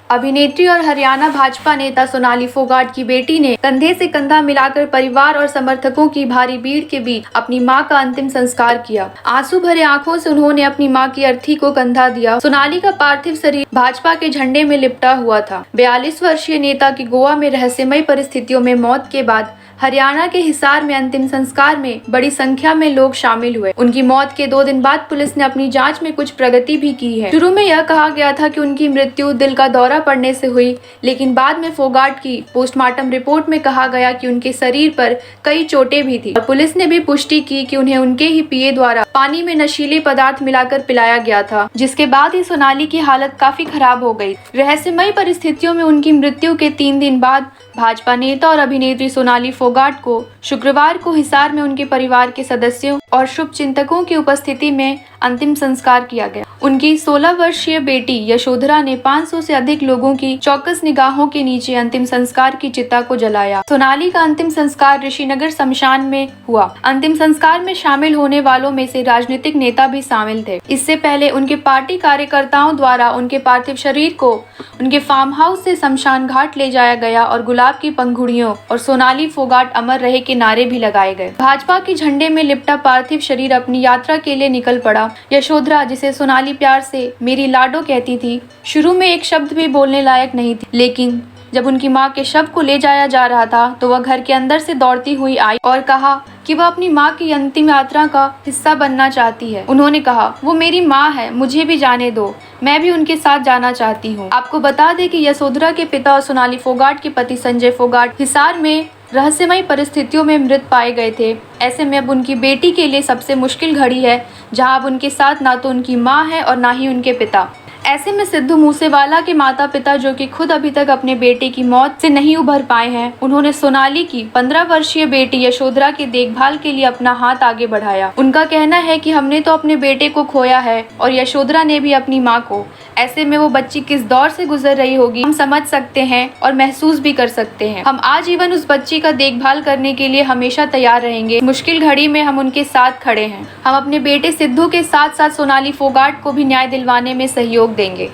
अभिनेत्री और हरियाणा भाजपा नेता सोनाली फोगाट की बेटी ने कंधे से कंधा मिलाकर परिवार और समर्थकों की भारी भीड़ के बीच अपनी मां का अंतिम संस्कार किया। आंसू भरे आंखों से उन्होंने अपनी मां की अर्थी को कंधा दिया। सोनाली का पार्थिव शरीर भाजपा के झंडे में लिपटा हुआ था। 42 वर्षीय नेता की गोवा में रहस्यमय परिस्थितियों में मौत के बाद हरियाणा के हिसार में अंतिम संस्कार में बड़ी संख्या में लोग शामिल हुए। उनकी मौत के 2 दिन बाद पुलिस ने अपनी जांच में कुछ प्रगति भी की है। शुरू में यह कहा गया था कि उनकी मृत्यु दिल का दौरा पड़ने से हुई, लेकिन बाद में फोगाट की पोस्टमार्टम रिपोर्ट में कहा गया कि उनके शरीर पर कई चोटें भी थी और पुलिस ने भी पुष्टि की कि उन्हें उनके ही पीए द्वारा पानी में नशीले पदार्थ मिलाकर पिलाया गया था, जिसके बाद ही सोनाली की हालत काफी खराब हो गई। रहस्यमय परिस्थितियों में उनकी मृत्यु के 3 दिन बाद भाजपा नेता और अभिनेत्री सोनाली फोगाट को शुक्रवार को हिसार में उनके परिवार के सदस्यों और शुभचिंतकों की उपस्थिति में अंतिम संस्कार किया गया। उनकी 16 वर्षीय बेटी यशोधरा ने 500 से अधिक लोगों की चौकस निगाहों के नीचे अंतिम संस्कार की चिता को जलाया। सोनाली का अंतिम संस्कार ऋषिनगर शमशान में हुआ। अंतिम संस्कार में शामिल होने वालों में से राजनीतिक नेता भी शामिल थे। इससे पहले उनके पार्टी कार्यकर्ताओं द्वारा उनके पार्थिव शरीर को उनके फार्म हाउस से शमशान घाट ले जाया गया और गुलाब की पंखुड़ियों और सोनाली फोगाट अमर रहे के नारे भी लगाए गए। भाजपा के झंडे में लिपटा पार्थिव शरीर अपनी यात्रा के लिए निकल पड़ा। यशोधरा, जिसे सोनाली प्यार से मेरी लाडो कहती थी, शुरू में एक शब्द भी बोलने लायक नहीं थी, लेकिन जब उनकी मां के शव को ले जाया जा रहा था तो वह घर के अंदर से दौड़ती हुई आई और कहा कि वह अपनी मां की अंतिम यात्रा का हिस्सा बनना चाहती है। उन्होंने कहा, वो मेरी मां है, मुझे भी जाने दो, मैं भी उनके साथ जाना चाहती हूँ। आपको बता दें कि यशोधरा के पिता और सोनाली फोगाट के पति संजय फोगाट हिसार में रहस्यमय परिस्थितियों में मृत पाए गए थे। ऐसे में अब उनकी बेटी के लिए सबसे मुश्किल घड़ी है, जहां अब उनके साथ ना तो उनकी मां है और ना ही उनके पिता। ऐसे में सिद्धू मूसेवाला के माता पिता, जो कि खुद अभी तक अपने बेटे की मौत से नहीं उभर पाए हैं, उन्होंने सोनाली की 15 वर्षीय बेटी यशोधरा की देखभाल के लिए अपना हाथ आगे बढ़ाया। उनका कहना है कि हमने तो अपने बेटे को खोया है और यशोधरा ने भी अपनी मां को। ऐसे में वो बच्ची किस दौर से गुजर रही होगी, हम समझ सकते हैं और महसूस भी कर सकते हैं। हम आजीवन उस बच्ची का देखभाल करने के लिए हमेशा तैयार रहेंगे। मुश्किल घड़ी में हम उनके साथ खड़े हैं। हम अपने बेटे सिद्धू के साथ साथ सोनाली फोगाट को भी न्याय दिलवाने में सहयोग देंगे।